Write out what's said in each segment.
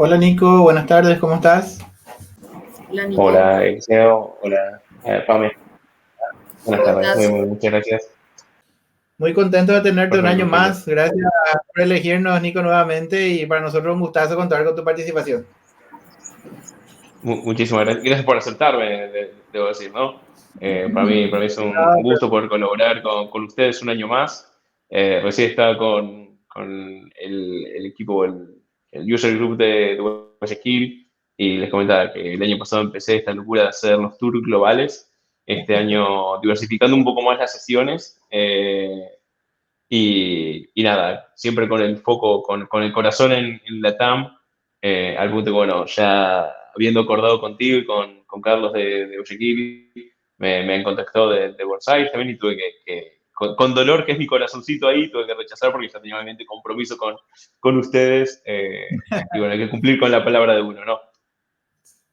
Hola Nico, buenas tardes, ¿cómo estás? Hola Nico, Hola, Eliseo. Hola, Pame. Buenas ¿cómo tardes. estás? Muchas gracias Muy contento de tenerte un año por invitar. más. Gracias por elegirnos, Nico, nuevamente y para nosotros un gustazo contar con tu participación. Muchísimas gracias. Gracias por aceptarme, debo decir, ¿no? Para mí es un No, pero gusto poder colaborar con ustedes un año más. Recién estaba con el equipo, el user group de Guayaquil, y les comentaba que el año pasado empecé esta locura de hacer los tours globales. Este año diversificando un poco más las sesiones. Y nada, siempre con el foco, con el corazón en la TAM, al punto que, bueno, ya habiendo acordado contigo y con Carlos de Guayaquil, me han contactado de Buenos Aires también y tuve con dolor, que es mi corazoncito ahí, tuve que rechazar porque ya tenía obviamente compromiso con ustedes, y bueno, hay que cumplir con la palabra de uno, ¿no?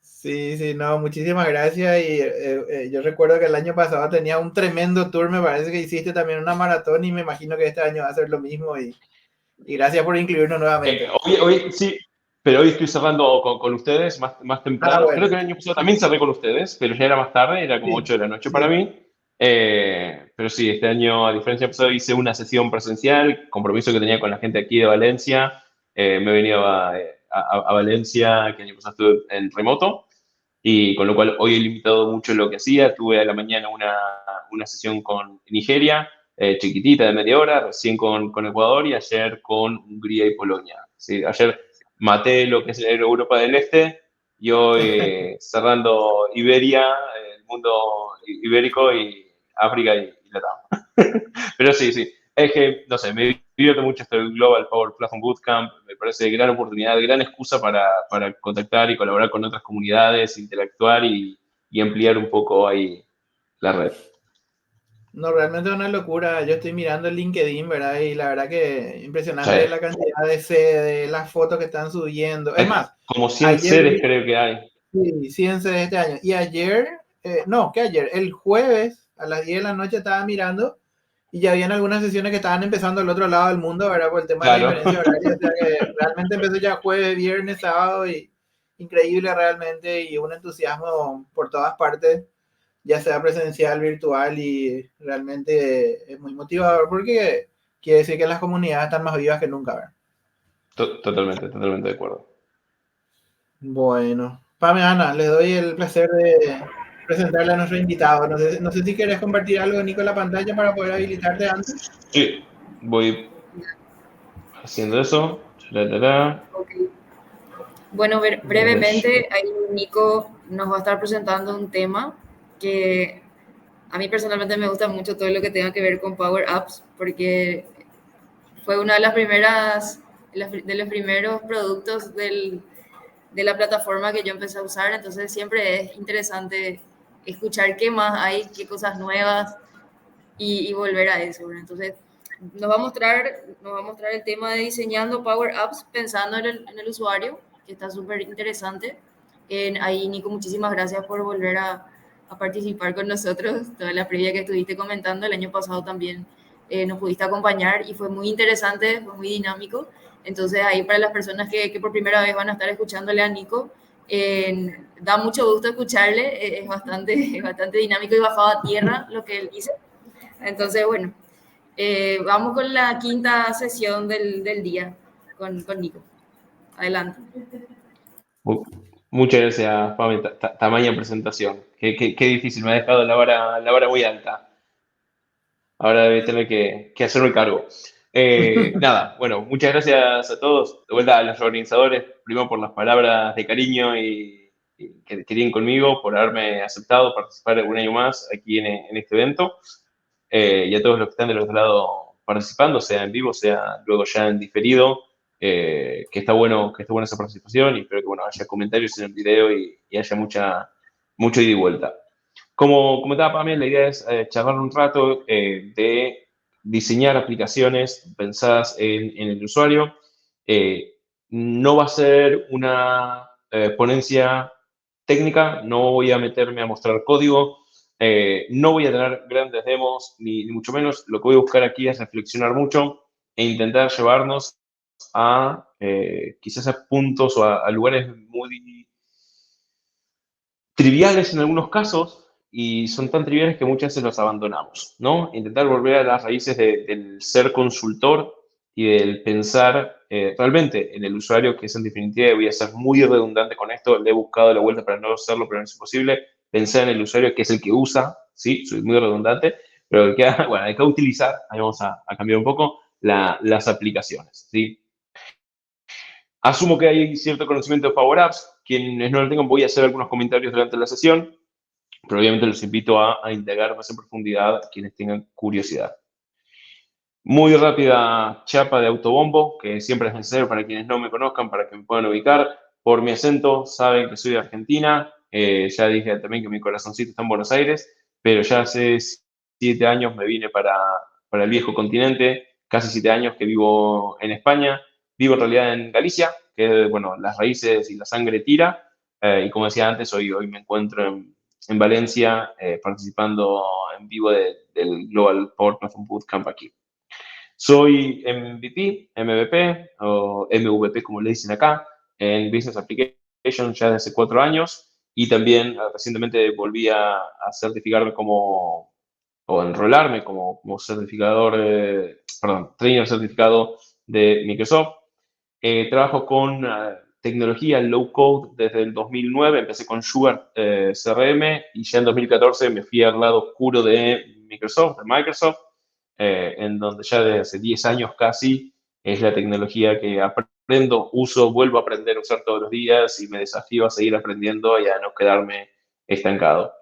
sí, sí, no, muchísimas gracias. Y yo recuerdo que el año pasado tenía un tremendo tour, me parece que hiciste también una maratón y me imagino que este año va a ser lo mismo y gracias por incluirnos nuevamente. Hoy sí, pero hoy estoy cerrando con ustedes más Ah, temprano. bueno, Creo que el año pasado también cerré con ustedes, pero ya era más tarde, era como sí, 8 de la noche para sí. mí. Pero sí, este año, a diferencia del pasado, hice una sesión presencial, compromiso que tenía con la gente aquí de Valencia. Me he venido a Valencia, que el año pasado estuve en remoto, y con lo cual hoy he limitado mucho lo que hacía. Tuve a la mañana una sesión con Nigeria, chiquitita de media hora, recién con Ecuador y ayer con Hungría y Polonia. ¿Sí? Ayer maté lo que es Europa del Este y hoy cerrando Iberia, el mundo ibérico y África y Latam. Pero sí, sí, es que, no sé, me divierte mucho esto del Global Power Platform Bootcamp, me parece gran oportunidad, gran excusa para contactar y colaborar con otras comunidades, interactuar y ampliar un poco ahí la red. No, realmente es una locura. Yo estoy mirando el LinkedIn, ¿verdad? Y la verdad que Sí. impresionante la cantidad de sedes, las fotos que están subiendo. Es Hay más, como 100 ayer sedes vi, creo que hay. sí, 100 sedes este año. Y ayer, no, que ayer, el jueves a las 10 de la noche estaba mirando y ya habían algunas sesiones que estaban empezando al otro lado del mundo, ¿verdad? Por el tema de la Claro. diferencia horaria. O sea que realmente empezó ya jueves, viernes, sábado y increíble realmente y un entusiasmo por todas partes, ya sea presencial, virtual, y realmente es muy motivador porque quiere decir que las comunidades están más vivas que nunca. ¿Verdad? Totalmente, totalmente de acuerdo. Bueno, Pame, Ana, les doy el placer de presentarle a nuestro invitado. No sé si quieres compartir algo, Nico, en la pantalla para poder habilitarte antes. Sí, voy haciendo eso. Tararara. Ok. Bueno, Refresh. brevemente, ahí Nico nos va a estar presentando un tema que a mí personalmente me gusta mucho todo lo que tenga que ver con Power Apps, porque fue una de las primeras, de los primeros productos de la plataforma que yo empecé a usar, entonces siempre es interesante escuchar qué más hay, qué cosas nuevas y volver a eso. ¿Verdad? Entonces, nos va a mostrar el tema de diseñando Power Apps pensando en el usuario, que está súper interesante. Ahí, Nico, muchísimas gracias por volver a participar con nosotros. Toda la previa que estuviste comentando el año pasado también nos pudiste acompañar y fue muy interesante, fue muy dinámico. Entonces, ahí para las personas que por primera vez van a estar escuchándole a Nico, da mucho gusto escucharle, es bastante dinámico y bajado a tierra lo que él dice. Entonces, bueno, vamos con la quinta sesión del día con Nico. Adelante. Mu- Muchas gracias, Pame. Tamaña presentación. Qué difícil, me ha dejado la vara muy alta. Ahora debe tener que hacerme cargo. Nada, bueno, muchas gracias a todos. De vuelta a los organizadores, primero por las palabras de cariño y que tienen conmigo, por haberme aceptado participar un año más aquí en este evento. Y a todos los que están del otro lado participando, sea en vivo, sea luego ya en diferido, que esté buena esa participación y espero que bueno, haya comentarios en el video y haya mucho ida y vuelta. Como comentaba Pamela, la idea es charlar un rato de diseñar aplicaciones pensadas en el usuario. Eh, no va a ser una ponencia técnica, no voy a meterme a mostrar código, no voy a tener grandes demos, ni mucho menos. Lo que voy a buscar aquí es reflexionar mucho e intentar llevarnos a quizás a puntos o a lugares muy triviales en algunos casos, y son tan triviales que muchas veces los abandonamos, ¿no? Intentar volver a las raíces del ser consultor y del pensar realmente en el usuario, que es en definitiva, voy a ser muy redundante con esto, le he buscado la vuelta para no hacerlo, pero no es imposible, pensar en el usuario que es el que usa, sí, soy muy redundante, pero el que, bueno, hay que utilizar, ahí vamos a cambiar un poco, las aplicaciones, ¿sí? Asumo que hay cierto conocimiento de Power Apps. Quienes no lo tengan, voy a hacer algunos comentarios durante la sesión, pero obviamente los invito a indagar más en profundidad quienes tengan curiosidad. Muy rápida chapa de autobombo, que siempre es necesario para quienes no me conozcan, para que me puedan ubicar. Por mi acento, saben que soy de Argentina. Ya dije también que mi corazoncito está en Buenos Aires, pero ya hace 7 años me vine para el viejo continente, casi 7 años que vivo en España. Vivo en realidad en Galicia, que bueno, las raíces y la sangre tira. Y como decía antes, hoy me encuentro en Valencia participando en vivo del Global Power Platform Bootcamp aquí. Soy MVP o MVP como le dicen acá, en Business Application ya desde hace 4 años, y también recientemente volví a certificarme o enrolarme como certificador, trainer certificado de Microsoft. Trabajo con tecnología low code desde el 2009, empecé con Sugar CRM, y ya en 2014 me fui al lado oscuro de Microsoft, en donde ya desde hace 10 años casi es la tecnología que aprendo, uso, vuelvo a aprender a usar todos los días, y me desafío a seguir aprendiendo y a no quedarme estancado.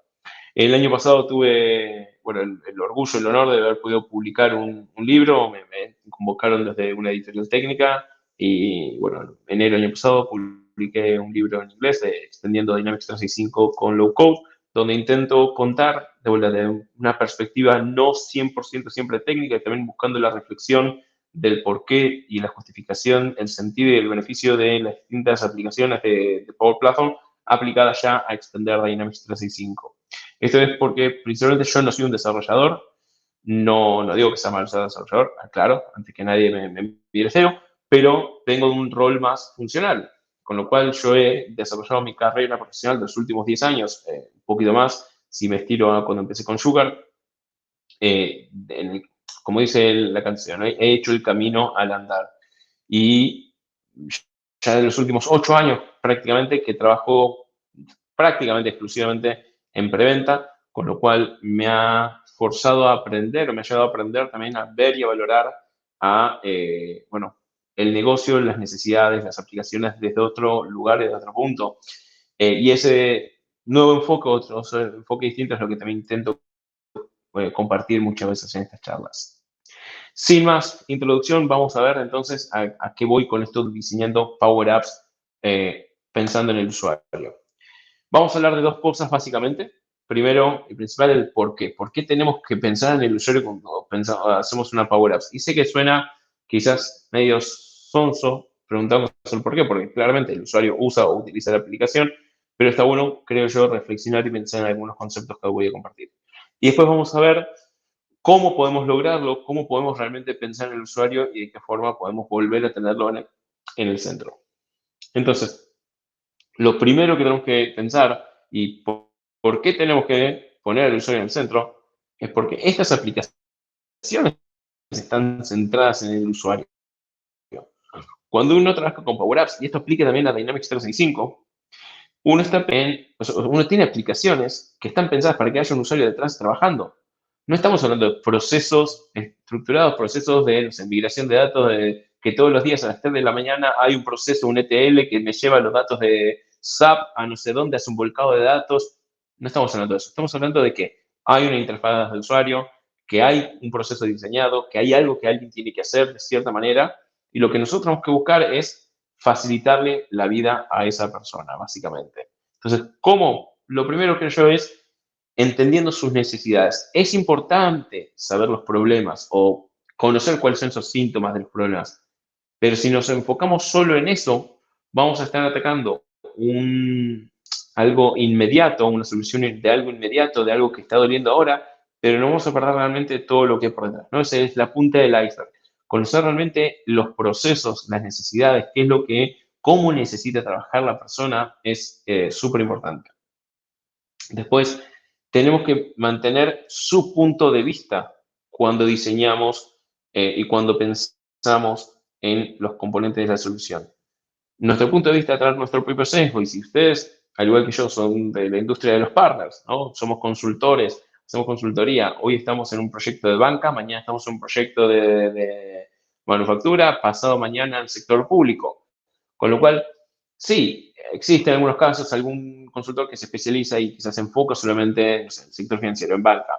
El año pasado tuve, bueno, el orgullo, el honor de haber podido publicar un libro. Me convocaron desde una editorial técnica y, bueno, en enero del año pasado publiqué un libro en inglés de Extendiendo Dynamics 365 con Low Code, donde intento contar de una perspectiva no 100% siempre técnica, y también buscando la reflexión del porqué y la justificación, el sentido y el beneficio de las distintas aplicaciones de Power Platform aplicadas ya a extender Dynamics 365. Esto es porque principalmente yo no soy un desarrollador, no digo que sea mal ser desarrollador, claro, antes que nadie me mire feo, pero tengo un rol más funcional, con lo cual yo he desarrollado mi carrera profesional de los últimos 10 años, un poquito más, si me estiro a cuando empecé con Sugar, como dice la canción, ¿no? He hecho el camino al andar. Y ya en los últimos 8 años prácticamente que trabajo prácticamente exclusivamente en preventa, con lo cual me ha forzado a aprender, o me ha llevado a aprender también a ver y a valorar bueno, el negocio, las necesidades, las aplicaciones desde otro lugar, desde otro punto. Y ese nuevo enfoque, otro enfoque distinto, es lo que también intento compartir muchas veces en estas charlas. Sin más introducción, vamos a ver entonces a qué voy con esto diseñando Power Apps pensando en el usuario. Vamos a hablar de 2 cosas básicamente. Primero y principal, el por qué. ¿Por qué tenemos que pensar en el usuario cuando hacemos una Power Apps? Y sé que suena quizás medio sonso preguntarnos el por qué, porque claramente el usuario usa o utiliza la aplicación, pero está bueno, creo yo, reflexionar y pensar en algunos conceptos que voy a compartir. Y después vamos a ver cómo podemos lograrlo, cómo podemos realmente pensar en el usuario y de qué forma podemos volver a tenerlo en el centro. Entonces, lo primero que tenemos que pensar, y por qué tenemos que poner al usuario en el centro, es porque estas aplicaciones están centradas en el usuario. Cuando uno trabaja con Power Apps, y esto aplica también a Dynamics 365, uno tiene aplicaciones que están pensadas para que haya un usuario detrás trabajando. No estamos hablando de procesos estructurados, procesos de migración de datos, de que todos los días a las 3 de la mañana hay un proceso, un ETL que me lleva los datos de SAP a no sé dónde, hace un volcado de datos. No estamos hablando de eso. Estamos hablando de que hay una interfaz de usuario, que hay un proceso diseñado, que hay algo que alguien tiene que hacer de cierta manera, y lo que nosotros tenemos que buscar es facilitarle la vida a esa persona, básicamente. Entonces, ¿cómo? Lo primero que yo es entendiendo sus necesidades. Es importante saber los problemas o conocer cuáles son esos síntomas de los problemas, pero si nos enfocamos solo en eso, vamos a estar atacando algo inmediato, una solución de algo inmediato, de algo que está doliendo ahora, pero no vamos a perder realmente todo lo que hay por detrás, ¿no? Esa es la punta del iceberg. conocer realmente los procesos, las necesidades, cómo necesita trabajar la persona es súper importante. Después, tenemos que mantener su punto de vista cuando diseñamos y cuando pensamos en los componentes de la solución. Nuestro punto de vista trae nuestro propio sesgo, y si ustedes, al igual que yo, son de la industria de los partners, ¿no? Somos consultores, hacemos consultoría, hoy estamos en un proyecto de banca, mañana estamos en un proyecto de manufactura, pasado mañana en el sector público. Con lo cual, sí, existe en algunos casos algún consultor que se especializa y quizás se enfoca solamente, no sé, en el sector financiero, en banca.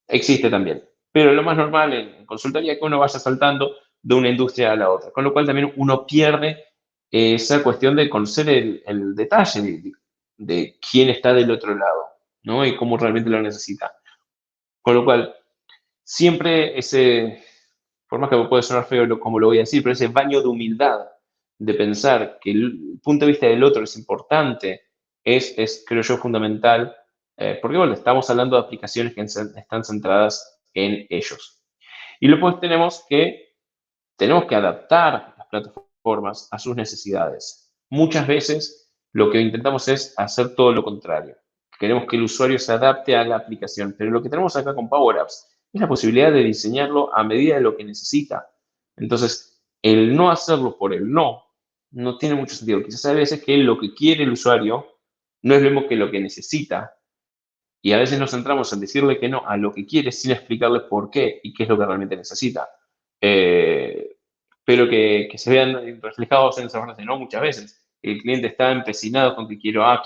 Existe también. Pero lo más normal en consultoría es que uno vaya saltando de una industria a la otra. Con lo cual también uno pierde esa cuestión de conocer el detalle de quién está del otro lado, ¿no? Y cómo realmente lo necesita. Con lo cual, siempre por más que puede sonar feo como lo voy a decir, pero ese baño de humildad de pensar que el punto de vista del otro es importante, creo yo, fundamental, porque, bueno, estamos hablando de aplicaciones que están centradas en ellos. Y luego tenemos que adaptar las plataformas a sus necesidades. Muchas veces lo que intentamos es hacer todo lo contrario. Queremos que el usuario se adapte a la aplicación, pero lo que tenemos acá con Power Apps es la posibilidad de diseñarlo a medida de lo que necesita. Entonces, el no hacerlo por el no tiene mucho sentido. Quizás hay veces que lo que quiere el usuario no es lo mismo que lo que necesita. Y a veces nos centramos en decirle que no a lo que quiere sin explicarle por qué y qué es lo que realmente necesita. Pero que se vean reflejados en esa frase, ¿no? Muchas veces el cliente está empecinado con que quiero A,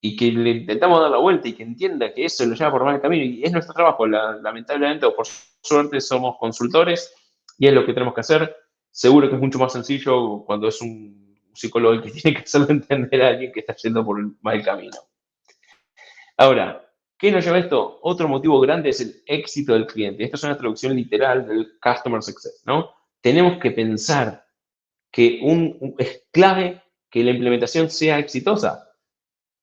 y que le intentamos dar la vuelta y que entienda que eso lo lleva por mal camino, y es nuestro trabajo. Lamentablemente, o por suerte, somos consultores y es lo que tenemos que hacer. Seguro que es mucho más sencillo cuando es un psicólogo el que tiene que hacerlo entender a alguien que está yendo por el mal camino. Ahora, ¿qué nos lleva a esto? Otro motivo grande es el éxito del cliente. Esta es una traducción literal del Customer Success, ¿no? Tenemos que pensar que es clave que la implementación sea exitosa,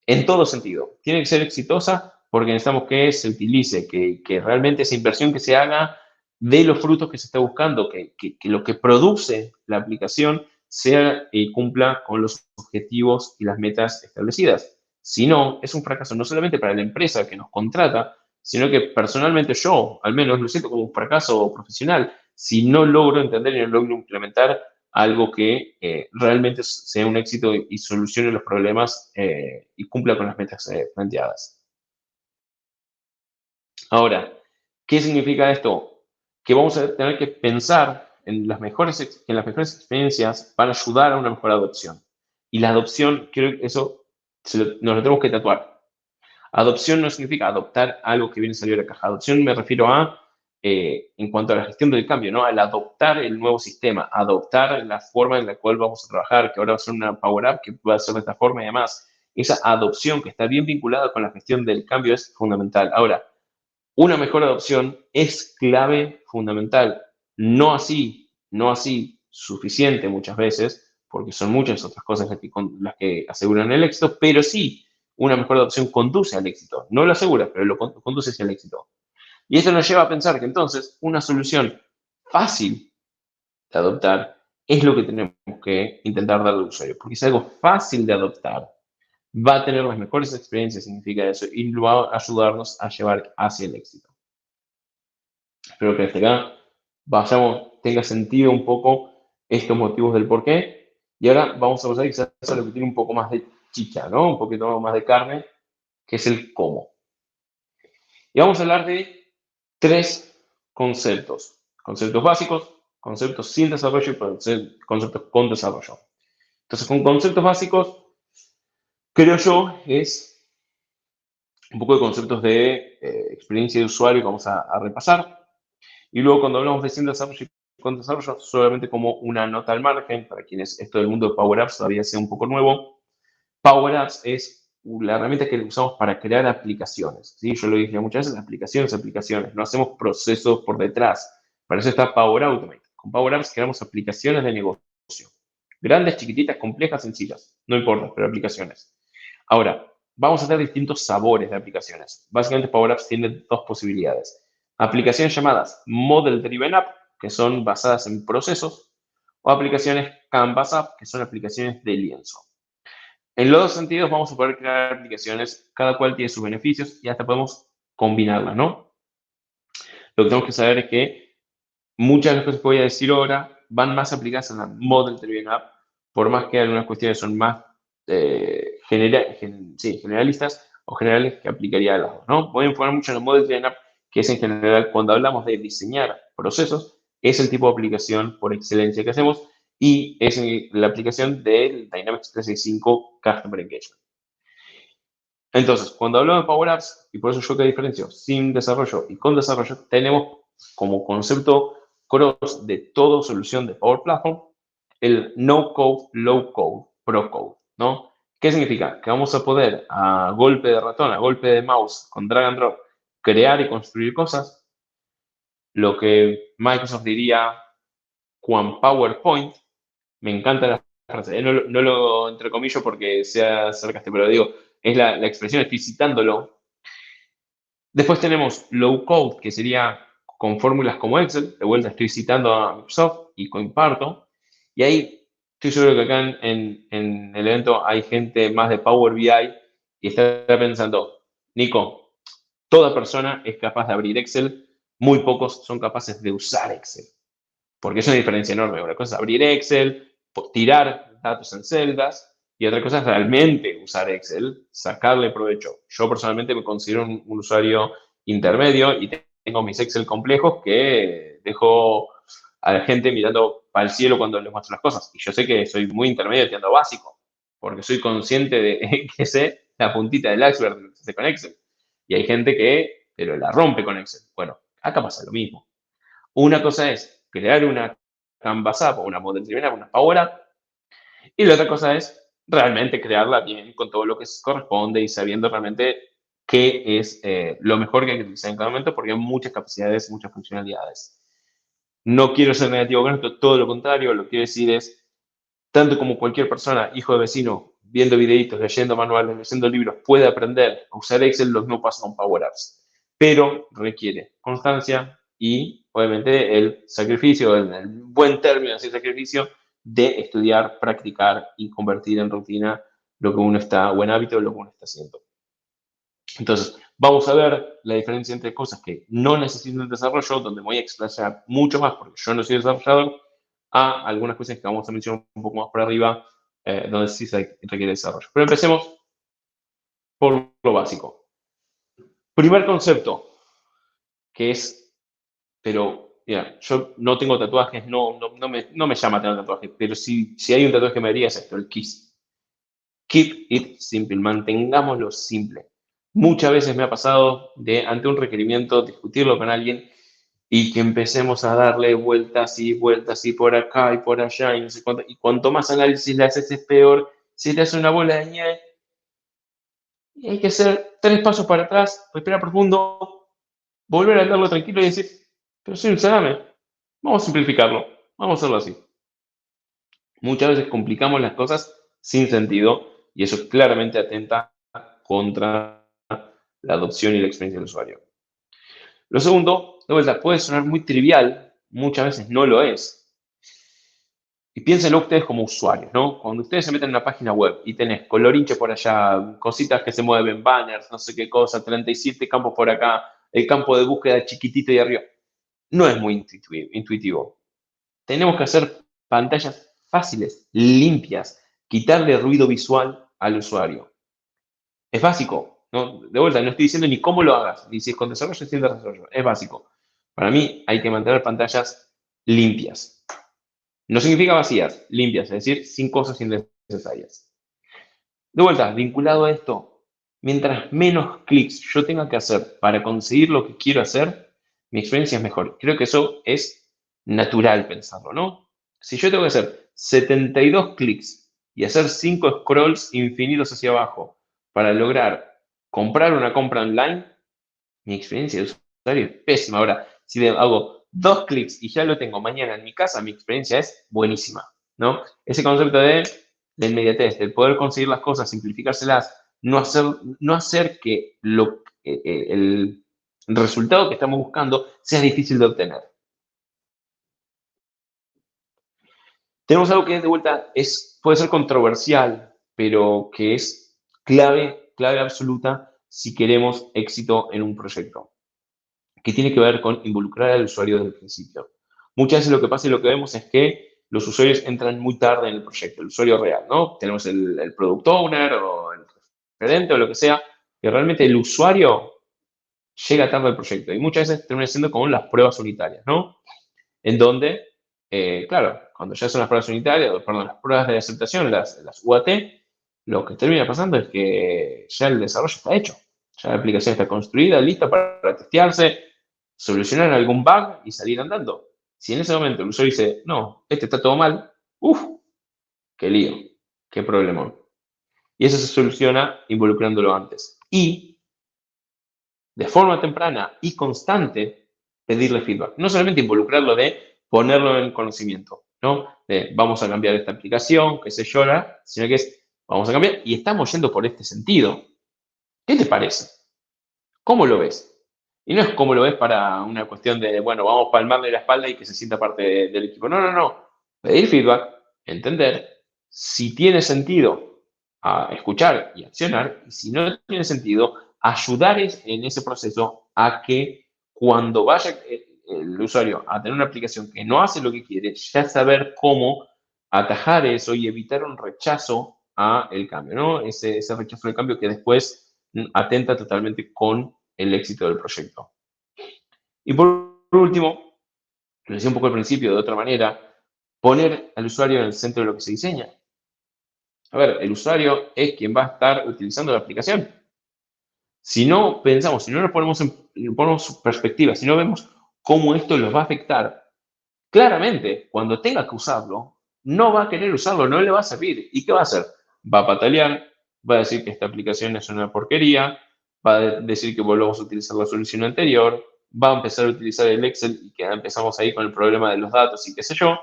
en todo sentido. Tiene que ser exitosa porque necesitamos que se utilice, que realmente esa inversión que se haga dé los frutos que se está buscando, que lo que produce la aplicación sea y cumpla con los objetivos y las metas establecidas. Si no, es un fracaso no solamente para la empresa que nos contrata, sino que personalmente yo, al menos, lo siento como un fracaso profesional si no logro entender y no logro implementar algo que realmente sea un éxito y solucione los problemas y cumpla con las metas planteadas. Ahora, ¿qué significa esto? Que vamos a tener que pensar en las mejores experiencias para ayudar a una mejor adopción. Y la adopción, creo que eso nos lo tenemos que tatuar. Adopción no significa adoptar algo que viene salido de la caja. Adopción me refiero a, en cuanto a la gestión del cambio, ¿no? Al adoptar el nuevo sistema, adoptar la forma en la cual vamos a trabajar, que ahora va a ser una Power App, que va a ser de esta forma y demás. Esa adopción que está bien vinculada con la gestión del cambio es fundamental. Ahora, una mejor adopción es clave, fundamental. No así suficiente muchas veces, porque son muchas otras cosas las que aseguran el éxito, pero sí, una mejor adopción conduce al éxito. No lo asegura, pero lo conduce hacia el éxito. Y esto nos lleva a pensar que entonces una solución fácil de adoptar es lo que tenemos que intentar darle al usuario, porque es algo fácil de adoptar, va a tener las mejores experiencias, significa eso, y va a ayudarnos a llevar hacia el éxito. Espero que hasta acá tenga sentido un poco estos motivos del por qué. Y ahora vamos a pasar quizás a lo que tiene un poco más de chicha, ¿no? Un poquito más de carne, que es el cómo. Y vamos a hablar de 3 conceptos. Conceptos básicos, conceptos sin desarrollo y conceptos con desarrollo. Entonces, con conceptos básicos, creo yo, es un poco de conceptos de experiencia de usuario que vamos a repasar. Y luego, cuando hablamos de sin desarrollo y con desarrollo, solamente como una nota al margen, para quienes esto del mundo de Power Apps todavía sea un poco nuevo, Power Apps es la herramienta que usamos para crear aplicaciones. ¿Sí? Yo lo dije muchas veces, aplicaciones. No hacemos procesos por detrás. Para eso está Power Automate. Con Power Apps creamos aplicaciones de negocio. Grandes, chiquititas, complejas, sencillas. No importa, pero aplicaciones. Ahora, vamos a tener distintos sabores de aplicaciones. Básicamente, Power Apps tiene 2 posibilidades. Aplicaciones llamadas Model Driven App, que son basadas en procesos, o aplicaciones Canvas App, que son aplicaciones de lienzo. En los dos sentidos vamos a poder crear aplicaciones, cada cual tiene sus beneficios y hasta podemos combinarlas, ¿no? Lo que tenemos que saber es que muchas de las cosas que voy a decir ahora van más aplicadas en la Model Driven App, por más que algunas cuestiones son más generalistas o generales que aplicaría a las dos, ¿no? Voy a enfocar mucho en la Model Driven App, que es en general cuando hablamos de diseñar procesos, es el tipo de aplicación por excelencia que hacemos y es la aplicación del Dynamics 365 Customer Engagement. Entonces, cuando hablamos de Power Apps, y por eso yo que diferencio sin desarrollo y con desarrollo, tenemos como concepto cross de toda solución de Power Platform el no code, low code, pro code, ¿no? ¿Qué significa? Que vamos a poder a golpe de ratón, a golpe de mouse, con drag and drop, crear y construir cosas, lo que Microsoft diría con PowerPoint. Me encanta la frase, no lo entrecomillo porque sea sarcástico, pero digo, es la expresión, estoy citándolo. Después tenemos low code, que sería con fórmulas como Excel. De vuelta estoy citando a Microsoft y comparto. Y ahí estoy seguro que acá en el evento hay gente más de Power BI y está pensando, Nico, toda persona es capaz de abrir Excel, muy pocos son capaces de usar Excel. Porque es una diferencia enorme. Una cosa es abrir Excel, tirar datos en celdas, y otra cosa es realmente usar Excel, sacarle provecho. Yo personalmente me considero un usuario intermedio y tengo mis Excel complejos que dejo a la gente mirando para el cielo cuando les muestro las cosas. Y yo sé que soy muy intermedio tirando básico, porque soy consciente de que sé la puntita del iceberg de lo que se hace con Excel. Y hay gente que pero la rompe con Excel. Bueno, acá pasa lo mismo. Una cosa es crear una Canvas App o una Model Driven App, una Power App, y la otra cosa es realmente crearla bien con todo lo que corresponde y sabiendo realmente qué es lo mejor que hay que utilizar en cada momento porque hay muchas capacidades, muchas funcionalidades. No quiero ser negativo con esto, todo lo contrario, lo que quiero decir es, tanto como cualquier persona, hijo de vecino, viendo videitos, leyendo manuales, leyendo libros, puede aprender a usar Excel, los no pasan con Power Apps, pero requiere constancia y obviamente el sacrificio, el buen término de sacrificio, de estudiar, practicar y convertir en rutina lo que uno está, buen hábito, lo que uno está haciendo. Entonces, vamos a ver la diferencia entre cosas que no necesitan desarrollo, donde me voy a explayar mucho más porque yo no soy desarrollador, a algunas cosas que vamos a mencionar un poco más por arriba, donde sí se requiere desarrollo. Pero empecemos por lo básico. Primer concepto, que es, pero mira, yo no tengo tatuajes, no me llama tener tatuajes, pero si hay un tatuaje que me haría es esto, el KISS. Keep it simple, mantengámoslo simple. Muchas veces me ha pasado de, ante un requerimiento, discutirlo con alguien y que empecemos a darle vueltas y por acá y por allá y no sé cuánto. Y cuanto más análisis le haces es peor, se te hace una bola de nieve. Y hay que hacer 3 pasos para atrás, respirar profundo, volver a hablarlo tranquilo y decir, pero soy un salame, vamos a simplificarlo, vamos a hacerlo así. Muchas veces complicamos las cosas sin sentido y eso claramente atenta contra la adopción y la experiencia del usuario. Lo segundo, de vuelta, puede sonar muy trivial, muchas veces no lo es. Y piénsenlo ustedes como usuarios, ¿no? Cuando ustedes se meten en una página web y tenés colorinche por allá, cositas que se mueven, banners, no sé qué cosa, 37 campos por acá, el campo de búsqueda chiquitito y arriba, no es muy intuitivo. Tenemos que hacer pantallas fáciles, limpias, quitarle ruido visual al usuario. Es básico, ¿no? De vuelta, no estoy diciendo ni cómo lo hagas, ni si es con desarrollo, ni sin desarrollo, es básico. Para mí hay que mantener pantallas limpias. No significa vacías, limpias, es decir, sin cosas innecesarias. De vuelta, vinculado a esto, mientras menos clics yo tenga que hacer para conseguir lo que quiero hacer, mi experiencia es mejor. Creo que eso es natural pensarlo, ¿no? Si yo tengo que hacer 72 clics y hacer 5 scrolls infinitos hacia abajo para lograr comprar una compra online, mi experiencia de usuario es pésima. Ahora, si hago 2 clics y ya lo tengo mañana en mi casa, mi experiencia es buenísima, ¿no? Ese concepto de la inmediatez, de poder conseguir las cosas, simplificárselas, no hacer que el resultado que estamos buscando sea difícil de obtener. tenemos algo que de vuelta puede ser controversial, pero que es clave absoluta si queremos éxito en un proyecto, que tiene que ver con involucrar al usuario desde el principio. Muchas veces lo que pasa y lo que vemos es que los usuarios entran muy tarde en el proyecto, el usuario real, ¿no? Tenemos el product owner o el referente o lo que sea, que realmente el usuario llega tarde al proyecto y muchas veces termina siendo como las pruebas unitarias, ¿no? En donde, claro, cuando ya son las pruebas unitarias, perdón, las pruebas de aceptación, las UAT, lo que termina pasando es que ya el desarrollo está hecho, ya la aplicación está construida, lista para testearse, solucionar algún bug y salir andando. Si en ese momento el usuario dice, no, este está todo mal, uff, qué lío, qué problema. Y eso se soluciona involucrándolo antes. Y de forma temprana y constante, pedirle feedback. No solamente involucrarlo de ponerlo en conocimiento, ¿no? De vamos a cambiar esta aplicación, qué sé yo, sino que es, vamos a cambiar y estamos yendo por este sentido. ¿Qué te parece? ¿Cómo lo ves? Y no es como lo ves para una cuestión de, bueno, vamos a palmarle la espalda y que se sienta parte del equipo. No, no, no. Pedir feedback, entender si tiene sentido escuchar y accionar, y si no tiene sentido, ayudar en ese proceso a que cuando vaya el usuario a tener una aplicación que no hace lo que quiere, ya saber cómo atajar eso y evitar un rechazo a el cambio, ¿no? Ese rechazo al cambio que después atenta totalmente con el éxito del proyecto. Y por último, lo decía un poco al principio de otra manera, poner al usuario en el centro de lo que se diseña. A ver, el usuario es quien va a estar utilizando la aplicación. Si no pensamos, si no nos ponemos perspectiva, si no vemos cómo esto los va a afectar, claramente, cuando tenga que usarlo, no va a querer usarlo, no le va a servir. ¿Y qué va a hacer? Va a patalear, va a decir que esta aplicación es una porquería, va a decir que volvamos a utilizar la solución anterior, va a empezar a utilizar el Excel y que empezamos ahí con el problema de los datos y qué sé yo.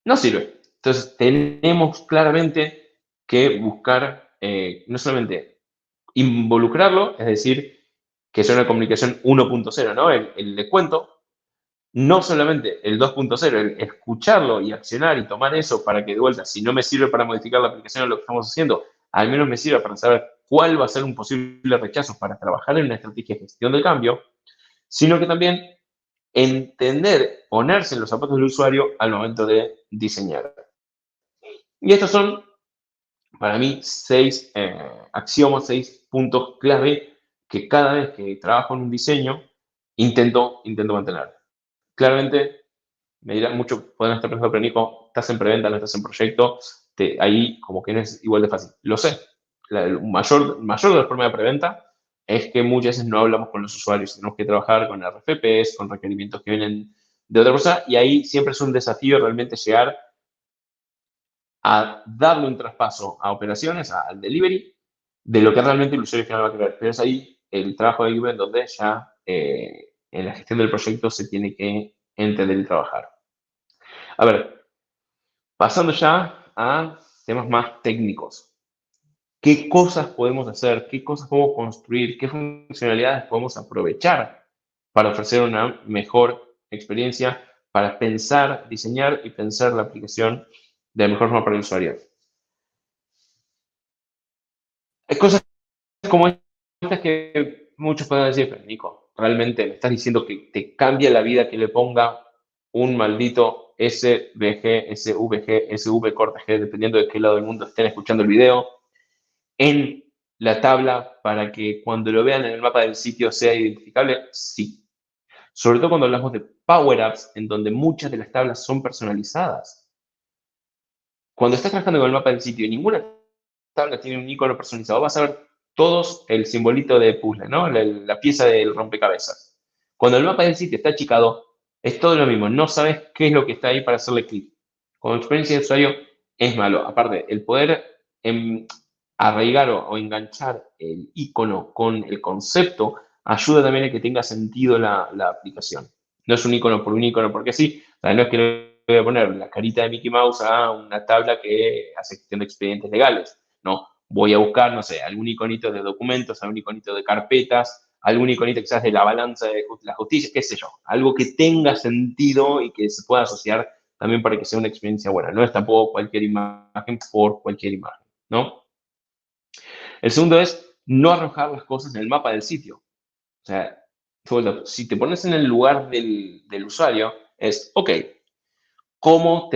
No sirve. Entonces, tenemos claramente que buscar no solamente involucrarlo, es decir, que sea una comunicación 1.0, ¿no? El descuento, no solamente el 2.0, el escucharlo y accionar y tomar eso para que de vuelta, si no me sirve para modificar la aplicación o lo que estamos haciendo, al menos me sirva para saber cuál va a ser un posible rechazo para trabajar en una estrategia de gestión del cambio, sino que también entender, ponerse en los zapatos del usuario al momento de diseñar. Y estos son, para mí, 6 axiomas, 6 puntos clave que cada vez que trabajo en un diseño intento mantener. Claramente, me dirán mucho, pueden estar pensando, pero Nico, estás en preventa, no estás en proyecto, ahí como que no es igual de fácil. Lo sé. El mayor de los problemas de preventa es que muchas veces no hablamos con los usuarios, tenemos que trabajar con RFPs, con requerimientos que vienen de otra cosa, y ahí siempre es un desafío realmente llegar a darle un traspaso a operaciones, al delivery, de lo que realmente el usuario final va a querer. Pero es ahí el trabajo de equipo en donde ya en la gestión del proyecto se tiene que entender y trabajar. A ver, pasando ya a temas más técnicos. ¿Qué cosas podemos hacer? ¿Qué cosas podemos construir? ¿Qué funcionalidades podemos aprovechar para ofrecer una mejor experiencia, para pensar, diseñar y pensar la aplicación de la mejor forma para el usuario? Hay cosas como estas que muchos pueden decir, pero Nico, realmente me estás diciendo que te cambia la vida que le ponga un maldito SVG, SVG, SV corta G, dependiendo de qué lado del mundo estén escuchando el video, en la tabla para que cuando lo vean en el mapa del sitio sea identificable. Sí. Sobre todo cuando hablamos de Power Apps, en donde muchas de las tablas son personalizadas. Cuando estás trabajando con el mapa del sitio y ninguna tabla tiene un icono personalizado, vas a ver todos el simbolito de puzzle, ¿no? La pieza del rompecabezas. Cuando el mapa del sitio está achicado, es todo lo mismo. No sabes qué es lo que está ahí para hacerle clic. Con experiencia de usuario es malo. Aparte, el poder arraigar o enganchar el icono con el concepto ayuda también a que tenga sentido la aplicación. No es un icono por un icono porque sí. O sea, no es que le voy a poner la carita de Mickey Mouse a una tabla que hace gestión de expedientes legales. No, voy a buscar, no sé, algún iconito de documentos, algún iconito de carpetas, algún iconito quizás de la balanza de la justicia, qué sé yo. Algo que tenga sentido y que se pueda asociar también para que sea una experiencia buena. No es tampoco cualquier imagen por cualquier imagen, ¿no? El segundo es no arrojar las cosas en el mapa del sitio. O sea, si te pones en el lugar del usuario, es, ok, ¿cómo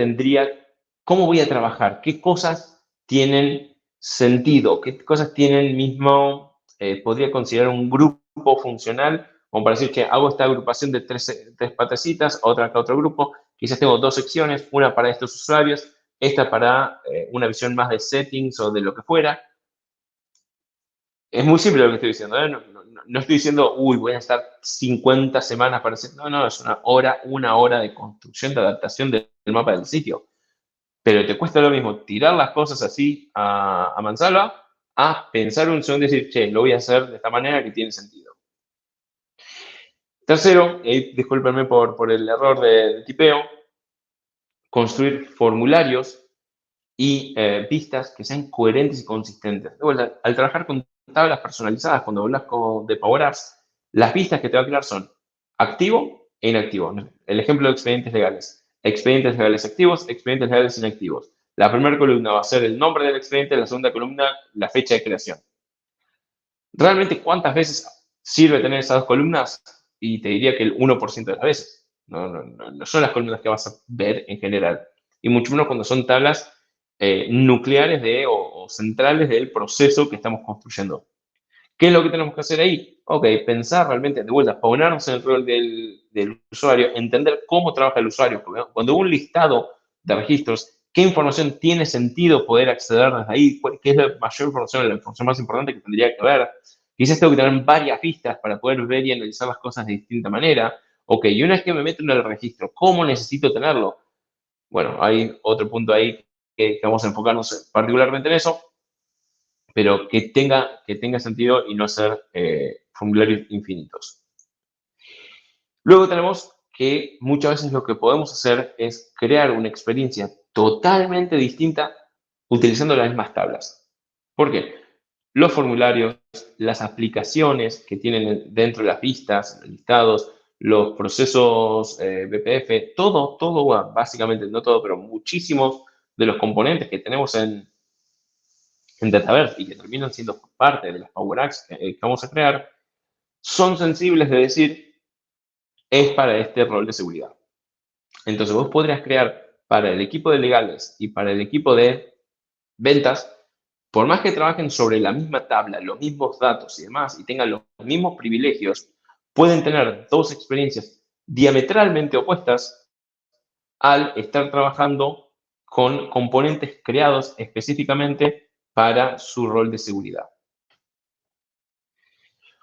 voy a trabajar? ¿Qué cosas tienen sentido? ¿Qué cosas tienen mismo, podría considerar un grupo funcional? Como para decir que hago esta agrupación de tres patecitas, otra acá otro grupo, quizás tengo 2 secciones, una para estos usuarios, esta para una visión más de settings o de lo que fuera. Es muy simple lo que estoy diciendo, ¿eh? No estoy diciendo, uy, voy a estar 50 semanas para hacer. No, es una hora de construcción, de adaptación del mapa del sitio. Pero te cuesta lo mismo tirar las cosas así a mansalva, a pensar un segundo y decir, che, lo voy a hacer de esta manera que tiene sentido. Tercero, discúlpenme por el error de tipeo, construir formularios y vistas que sean coherentes y consistentes. De vuelta, al trabajar con tablas personalizadas, cuando hablas de Power Apps, las vistas que te va a crear son activo e inactivo. El ejemplo de expedientes legales. Expedientes legales activos, expedientes legales inactivos. La primera columna va a ser el nombre del expediente, la segunda columna, la fecha de creación. ¿Realmente cuántas veces sirve tener esas 2 columnas? Y te diría que el 1% de las veces. No son las columnas que vas a ver en general. Y mucho menos cuando son tablas nucleares o centrales del proceso que estamos construyendo. ¿Qué es lo que tenemos que hacer ahí? Ok, pensar realmente, de vuelta, ponernos en el rol del usuario, entender cómo trabaja el usuario. Cuando hubo un listado de registros, ¿qué información tiene sentido poder acceder desde ahí? ¿Qué es la mayor información, la información más importante que tendría que ver? Quizás tengo que tener varias vistas para poder ver y analizar las cosas de distinta manera. Ok, y una vez que me meto en el registro, ¿cómo necesito tenerlo? Bueno, hay otro punto ahí que vamos a enfocarnos particularmente en eso, pero que tenga sentido y no ser formularios infinitos. Luego tenemos que muchas veces lo que podemos hacer es crear una experiencia totalmente distinta utilizando las mismas tablas. ¿Por qué? Los formularios, las aplicaciones que tienen dentro de las vistas, los listados, los procesos BPF, todo, básicamente, no todo, pero muchísimos de los componentes que tenemos en Dataverse y que terminan siendo parte de las Power Apps que vamos a crear, son sensibles de decir, es para este rol de seguridad. Entonces vos podrías crear para el equipo de legales y para el equipo de ventas, por más que trabajen sobre la misma tabla, los mismos datos y demás, y tengan los mismos privilegios, pueden tener 2 experiencias diametralmente opuestas al estar trabajando con componentes creados específicamente para su rol de seguridad.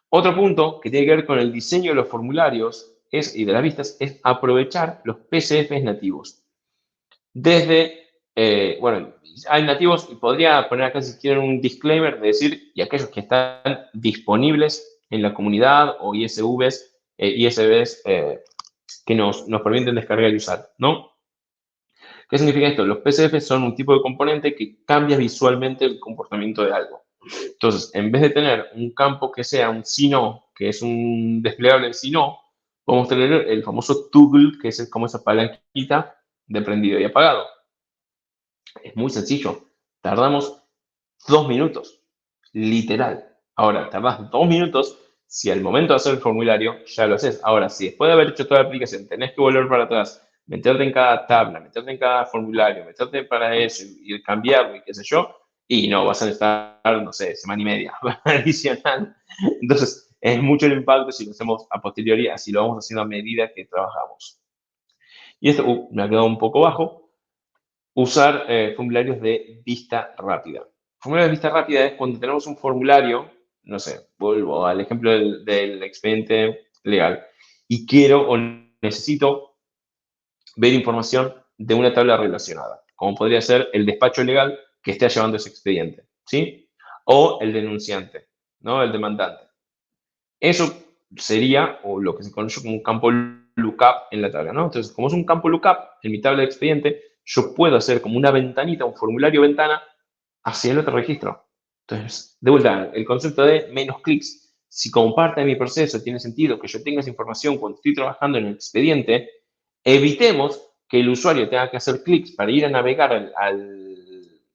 Otro punto que tiene que ver con el diseño de los formularios y de las vistas es aprovechar los PCFs nativos. Bueno, hay nativos y podría poner acá si quieren un disclaimer de decir, y aquellos que están disponibles en la comunidad o ISVs que nos permiten descargar y usar, ¿no? ¿Qué significa esto? Los PCFs son un tipo de componente que cambia visualmente el comportamiento de algo. Entonces, en vez de tener un campo que sea un si no, que es un desplegable si no, podemos tener el famoso toggle, que es como esa palanquita de prendido y apagado. Es muy sencillo. Tardamos 2 minutos, literal. Ahora, tardás 2 minutos si al momento de hacer el formulario ya lo haces. Ahora, si después de haber hecho toda la aplicación tenés que volver para atrás, meterte en cada tabla, meterte en cada formulario, meterte para eso y cambiarlo y qué sé yo, y no, vas a estar, no sé, semana y media adicional. Entonces, es mucho el impacto si lo hacemos a posteriori, así lo vamos haciendo a medida que trabajamos. Y esto me ha quedado un poco bajo. Usar formularios de vista rápida. Formulario de vista rápida es cuando tenemos un formulario, no sé, vuelvo al ejemplo del expediente legal, y quiero o necesito ver información de una tabla relacionada, como podría ser el despacho legal que esté llevando ese expediente, ¿sí? O el denunciante, ¿no? El demandante. Eso sería, o lo que se conoce como un campo lookup en la tabla, ¿no? Entonces, como es un campo lookup en mi tabla de expediente, yo puedo hacer como una ventanita, un formulario ventana hacia el otro registro. Entonces, de vuelta, el concepto de menos clics. Si como parte de mi proceso tiene sentido que yo tenga esa información cuando estoy trabajando en el expediente, evitemos que el usuario tenga que hacer clics para ir a navegar al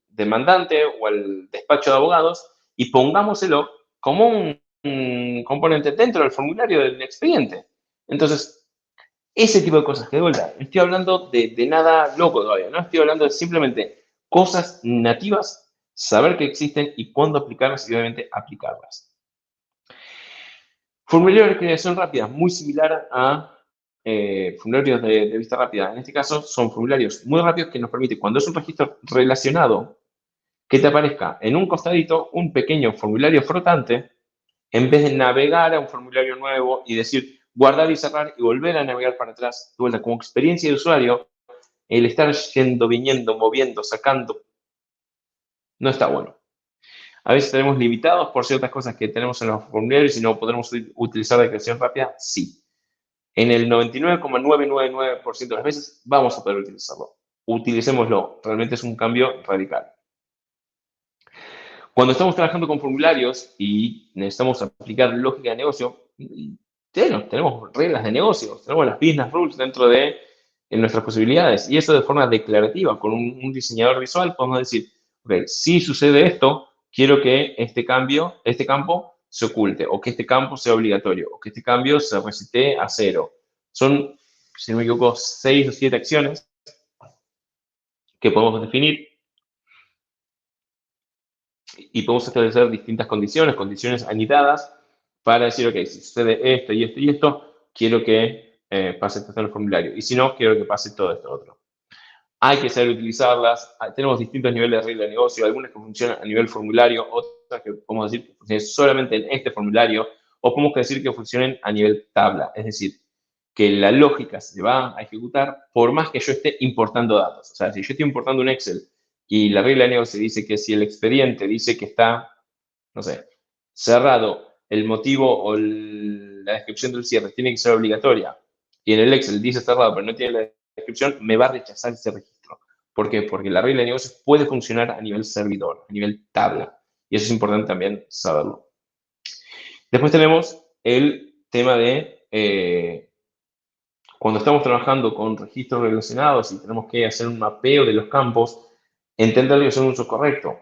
demandante o al despacho de abogados y pongámoselo como un componente dentro del formulario del expediente. Entonces, ese tipo de cosas que de vuelta, estoy hablando de nada loco todavía, no estoy hablando de simplemente cosas nativas, saber que existen y cuándo aplicarlas y obviamente aplicarlas. Formulario de creación rápida, muy similar a formularios de vista rápida. En este caso, son formularios muy rápidos que nos permiten, cuando es un registro relacionado, que te aparezca en un costadito un pequeño formulario flotante, en vez de navegar a un formulario nuevo y decir guardar y cerrar y volver a navegar para atrás. De vuelta, como experiencia de usuario, el estar yendo, viniendo, moviendo, sacando, no está bueno. A veces tenemos limitados por ciertas cosas que tenemos en los formularios y no podemos utilizar la creación rápida, sí. En el 99,999% de las veces vamos a poder utilizarlo. Utilicémoslo, realmente es un cambio radical. Cuando estamos trabajando con formularios y necesitamos aplicar lógica de negocio, tenemos reglas de negocio, tenemos las business rules dentro de nuestras posibilidades, y eso de forma declarativa, con un diseñador visual, podemos decir, ok, si sucede esto, quiero que este campo se oculte, o que este campo sea obligatorio, o que este cambio se resete a 0. Son, si no me equivoco, 6 o 7 acciones que podemos definir y podemos establecer distintas condiciones anidadas para decir, ok, si sucede esto y esto y esto, quiero que pase esto en el formulario. Y si no, quiero que pase todo esto otro. Hay que saber utilizarlas. Tenemos distintos niveles de regla de negocio, algunas que funcionan a nivel formulario, otras que podemos decir que funcionan solamente en este formulario, o podemos decir que funcionen a nivel tabla. Es decir, que la lógica se va a ejecutar por más que yo esté importando datos. O sea, si yo estoy importando un Excel y la regla de negocio dice que si el expediente dice que está, no sé, cerrado, el motivo o la descripción del cierre tiene que ser obligatoria, y en el Excel dice cerrado pero no tiene la descripción, me va a rechazar ese registro. ¿Por qué? Porque la regla de negocios puede funcionar a nivel servidor, a nivel tabla. Y eso es importante también saberlo. Después tenemos el tema de cuando estamos trabajando con registros relacionados y tenemos que hacer un mapeo de los campos, entender que es un uso correcto.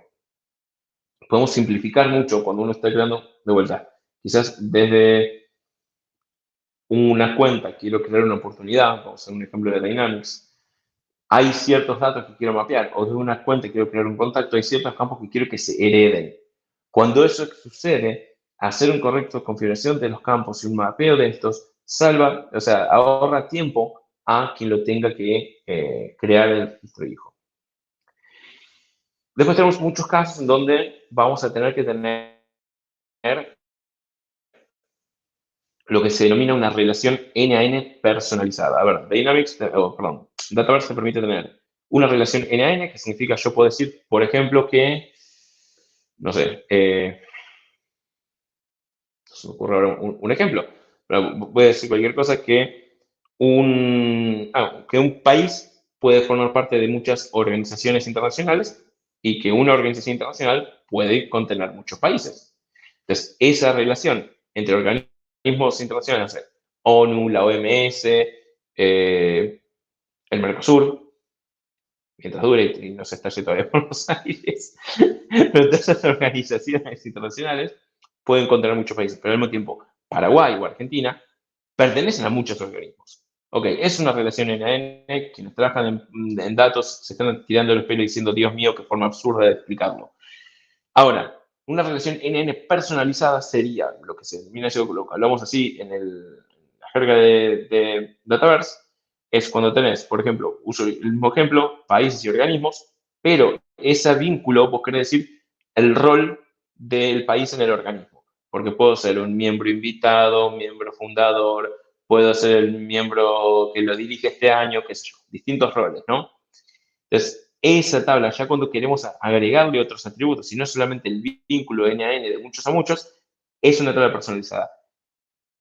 Podemos simplificar mucho cuando uno está creando, de vuelta, quizás desde una cuenta quiero crear una oportunidad, vamos a hacer un ejemplo de Dynamics, hay ciertos datos que quiero mapear, o de una cuenta quiero crear un contacto, hay ciertos campos que quiero que se hereden. Cuando eso sucede, hacer un correcto configuración de los campos y un mapeo de estos ahorra tiempo a quien lo tenga que crear el registro hijo. Después tenemos muchos casos en donde vamos a tener que tener lo que se denomina una relación N-A-N personalizada. A ver, Dataverse te permite tener una relación N-A-N, que significa yo puedo decir, por ejemplo, que, no sé, se me ocurre ahora un ejemplo, pero voy a decir cualquier cosa que un país puede formar parte de muchas organizaciones internacionales y que una organización internacional puede contener muchos países. Entonces, esa relación entre organismos internacionales, ONU, la OMS, el Mercosur, mientras dure y no se estalle todavía por Buenos Aires, pero todas esas organizaciones internacionales pueden contener muchos países, pero al mismo tiempo Paraguay o Argentina pertenecen a muchos organismos. Ok, es una relación N-A-N, quienes trabajan en datos se están tirando los pelos diciendo, Dios mío, qué forma absurda de explicarlo. Ahora, una relación N-N personalizada sería lo que se denomina, lo que hablamos así en la jerga de Dataverse, es cuando tenés, por ejemplo, uso el mismo ejemplo, países y organismos, pero ese vínculo, vos querés decir el rol del país en el organismo, porque puedo ser un miembro invitado, miembro fundador, puedo ser el miembro que lo dirige este año, qué sé yo, distintos roles, ¿no? Entonces, esa tabla, ya cuando queremos agregarle otros atributos, y no solamente el vínculo N-A-N de muchos a muchos, es una tabla personalizada.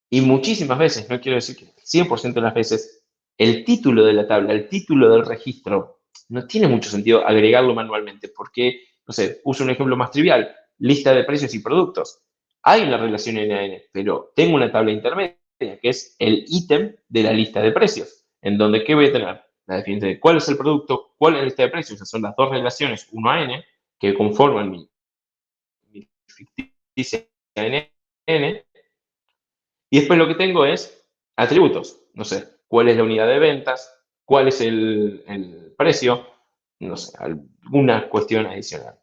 Y muchísimas veces, no quiero decir que 100% de las veces, el título de la tabla, el título del registro, no tiene mucho sentido agregarlo manualmente, porque, no sé, uso un ejemplo más trivial, lista de precios y productos. Hay una relación N-A-N, pero tengo una tabla intermedia, que es el ítem de la lista de precios, en donde, ¿qué voy a tener? la definición de cuál es el producto, cuál es la lista de precios. Esas son las dos relaciones 1 a n que conforman mi ficticia n. Y después lo que tengo es atributos. No sé, cuál es la unidad de ventas, cuál es el precio, no sé, alguna cuestión adicional.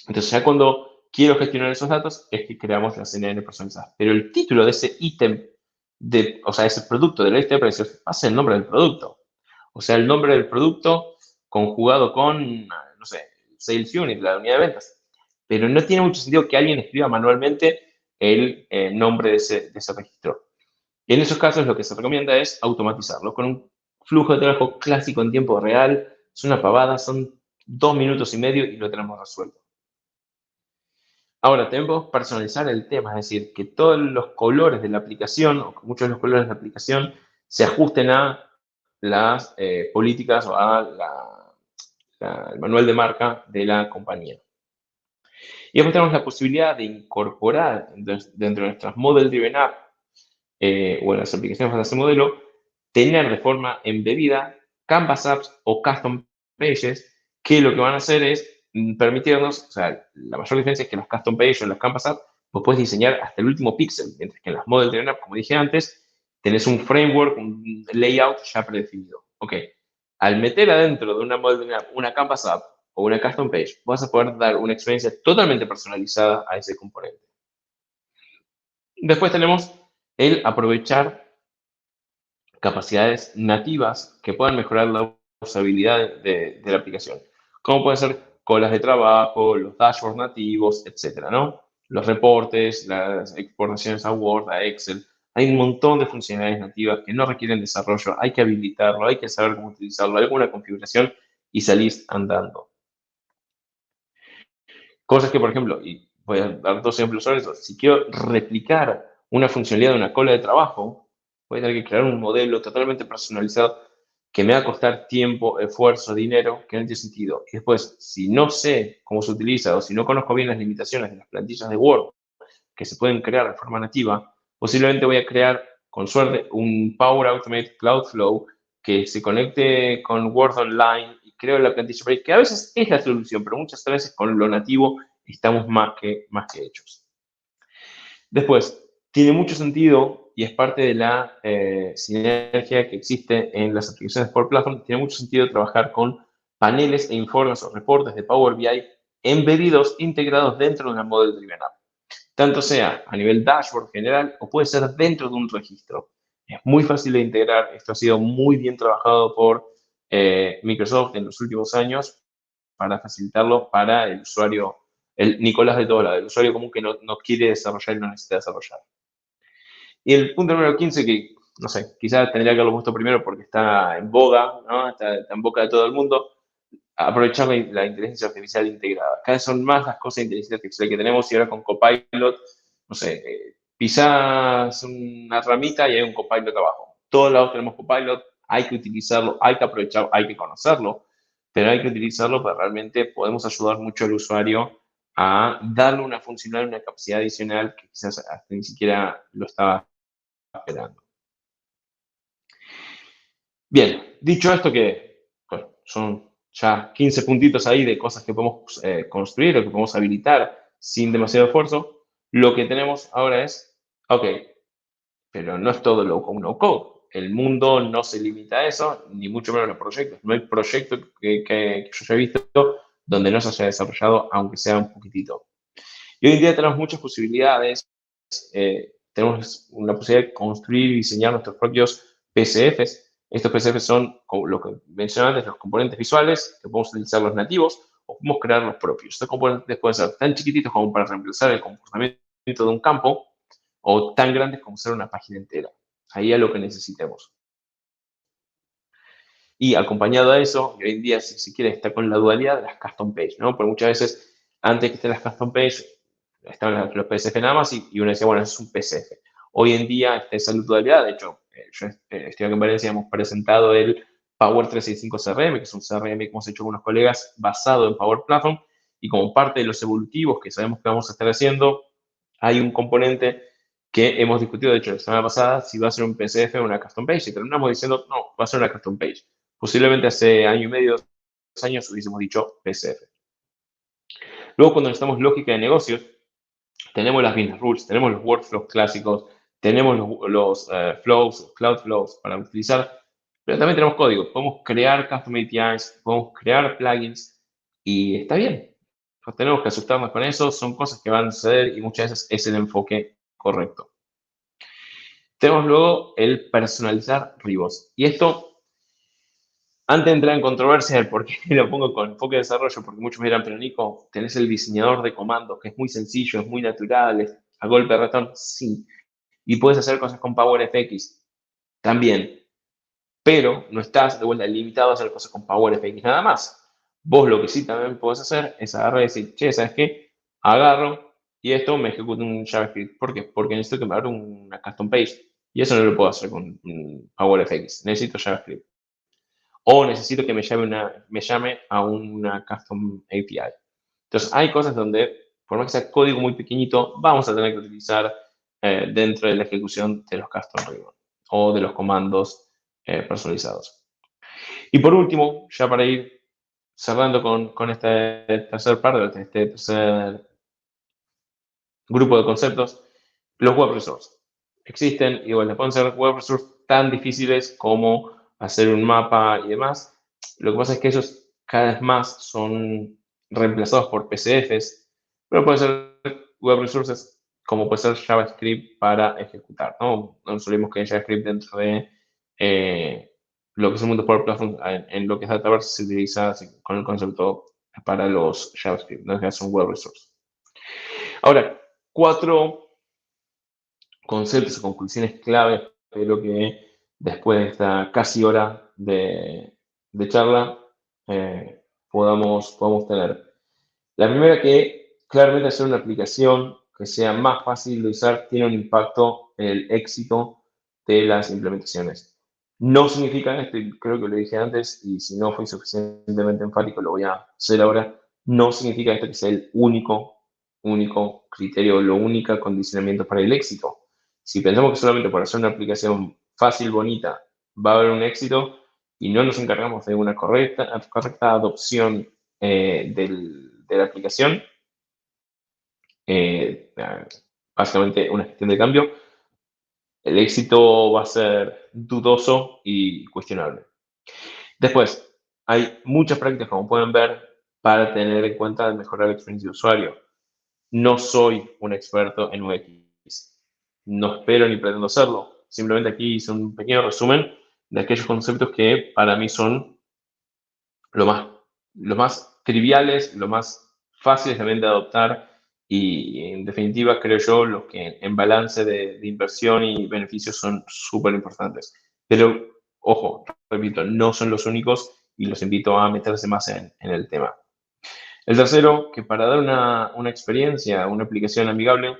Entonces, ya cuando quiero gestionar esos datos, es que creamos las NN personalizadas. Pero el título de ese ítem, o sea, ese producto de la lista de precios, va a ser el nombre del producto. O sea, el nombre del producto conjugado con, no sé, Sales Unit, la unidad de ventas. Pero no tiene mucho sentido que alguien escriba manualmente el nombre de ese registro. Y en esos casos lo que se recomienda es automatizarlo con un flujo de trabajo clásico en tiempo real. Es una pavada, son 2 minutos y medio y lo tenemos resuelto. Ahora, tenemos que personalizar el tema, es decir, que todos los colores de la aplicación, o que muchos de los colores de la aplicación, se ajusten a las políticas o al manual de marca de la compañía. Y después tenemos la posibilidad de incorporar dentro de nuestras Model Driven App o en las aplicaciones de ese modelo, tener de forma embebida Canvas Apps o Custom Pages que lo que van a hacer es permitirnos, o sea, la mayor diferencia es que en las Custom Pages o en las Canvas Apps vos puedes diseñar hasta el último píxel, mientras que en las Model Driven App, como dije antes, tenés un framework, un layout ya predefinido. Ok, al meter adentro de una Model Driven App una Canvas App o una Custom Page, vas a poder dar una experiencia totalmente personalizada a ese componente. Después tenemos el aprovechar capacidades nativas que puedan mejorar la usabilidad de la aplicación, como pueden ser colas de trabajo, los dashboards nativos, etcétera, ¿no? Los reportes, las exportaciones a Word, a Excel. Hay un montón de funcionalidades nativas que no requieren desarrollo, hay que habilitarlo, hay que saber cómo utilizarlo, alguna configuración y salís andando. Cosas que, por ejemplo, y voy a dar 2 ejemplos sobre eso, si quiero replicar una funcionalidad de una cola de trabajo, voy a tener que crear un modelo totalmente personalizado que me va a costar tiempo, esfuerzo, dinero, que no tiene sentido. Y después, si no sé cómo se utiliza o si no conozco bien las limitaciones de las plantillas de Word que se pueden crear de forma nativa, posiblemente voy a crear, con suerte, un Power Automate Cloudflow que se conecte con Word Online y creo la plantilla para ahí, que a veces es la solución, pero muchas veces con lo nativo estamos más que hechos. Después, tiene mucho sentido y es parte de la sinergia que existe en las aplicaciones Power Platform, tiene mucho sentido trabajar con paneles e informes o reportes de Power BI embedidos, integrados dentro de una Model Driven App. Tanto sea a nivel dashboard general o puede ser dentro de un registro. Es muy fácil de integrar. Esto ha sido muy bien trabajado por Microsoft en los últimos años para facilitarlo para el usuario, el Nicolás de todo lado, el usuario común que no quiere desarrollar y no necesita desarrollar. Y el punto número 15, que no sé, quizás tendría que haberlo puesto primero porque está en boga, ¿no? Está en boca de todo el mundo, aprovechar la inteligencia artificial integrada. Cada vez son más las cosas de inteligencia artificial que tenemos y ahora con Copilot, no sé, pisas una ramita y hay un Copilot abajo. Todos lados tenemos Copilot, hay que utilizarlo, hay que aprovecharlo, hay que conocerlo, pero hay que utilizarlo para realmente podemos ayudar mucho al usuario a darle una funcionalidad, una capacidad adicional que quizás hasta ni siquiera lo estaba esperando. Bien, dicho esto que bueno, son ya 15 puntitos ahí de cosas que podemos construir o que podemos habilitar sin demasiado esfuerzo, lo que tenemos ahora es, ok, pero no es todo low code, no code. El mundo no se limita a eso, ni mucho menos los proyectos. No hay proyecto que yo haya visto donde no se haya desarrollado, aunque sea un poquitito. Y hoy en día tenemos muchas posibilidades. Tenemos una posibilidad de construir y diseñar nuestros propios PCFs. Estos PCFs son, como lo que mencioné antes, los componentes visuales, que podemos utilizar los nativos o podemos crear los propios. Estos componentes pueden ser tan chiquititos como para reemplazar el comportamiento de un campo o tan grandes como ser una página entera. Ahí es lo que necesitemos. Y acompañado a eso, hoy en día, si se quiere, está con la dualidad de las custom page, ¿no? Porque muchas veces, antes que estén las custom page, estaban los PCF nada más y uno decía, bueno, eso es un PCF. Hoy en día está esa dualidad. De hecho, yo estoy aquí en Valencia, hemos presentado el Power 365 CRM, que es un CRM que hemos hecho con unos colegas basado en Power Platform, y como parte de los evolutivos que sabemos que vamos a estar haciendo, hay un componente que hemos discutido, de hecho, la semana pasada, si va a ser un PCF o una custom page, y terminamos diciendo, no, va a ser una custom page. Posiblemente hace año y medio, 2 años, hubiésemos dicho PCF. Luego, cuando necesitamos lógica de negocios, tenemos las business rules, tenemos los workflows clásicos, tenemos los flows, cloud flows para utilizar, pero también tenemos código. Podemos crear custom APIs, podemos crear plugins y está bien. No tenemos que asustarnos con eso, son cosas que van a suceder y muchas veces es el enfoque correcto. Tenemos luego el personalizar ribos. Y esto, antes de entrar en controversia del por qué lo pongo con enfoque de desarrollo, porque muchos me dirán, pero Nico, tenés el diseñador de comandos, que es muy sencillo, es muy natural, es a golpe de ratón. Sí. Y puedes hacer cosas con PowerFX también. Pero no estás de vuelta limitado a hacer cosas con PowerFX nada más. Vos lo que sí también podés hacer es agarrar y decir, che, ¿sabes qué? Agarro y esto me ejecuta un JavaScript. ¿Por qué? Porque necesito que me abra una custom page. Y eso no lo puedo hacer con PowerFX. Necesito JavaScript. O necesito que me llame a una custom API. Entonces, hay cosas donde, por más que sea código muy pequeñito, vamos a tener que utilizar dentro de la ejecución de los custom ribbon o de los comandos personalizados. Y por último, ya para ir cerrando con este tercer parte, este tercer grupo de conceptos, los web resources. Existen, y bueno, pueden ser web resources tan difíciles como hacer un mapa y demás. Lo que pasa es que ellos cada vez más son reemplazados por PCFs, pero pueden ser web resources como puede ser JavaScript para ejecutar, ¿no? No olvidemos que JavaScript dentro de lo que es el mundo Power Platform, en lo que es Dataverse, se utiliza con el concepto para los JavaScript, ¿no? Que son web resources. Ahora, 4 conceptos o conclusiones clave, pero que después de esta casi hora de charla podamos tener. La primera, que claramente hacer una aplicación que sea más fácil de usar tiene un impacto en el éxito de las implementaciones. No significa esto, y creo que lo dije antes, y si no fui suficientemente enfático, lo voy a hacer ahora, no significa esto que sea el único criterio, lo único condicionamiento para el éxito. Si pensamos que solamente por hacer una aplicación fácil, bonita, va a haber un éxito y no nos encargamos de una correcta adopción de la aplicación, básicamente una gestión de cambio, el éxito va a ser dudoso y cuestionable. Después, hay muchas prácticas, como pueden ver, para tener en cuenta mejorar la experiencia de usuario. No soy un experto en UX. No espero ni pretendo serlo. Simplemente aquí hice un pequeño resumen de aquellos conceptos que para mí son lo más triviales, lo más fáciles también de adoptar y en definitiva creo yo los que en balance de inversión y beneficios son súper importantes. Pero ojo, repito, no son los únicos y los invito a meterse más en el tema. El tercero, que para dar una experiencia, una aplicación amigable,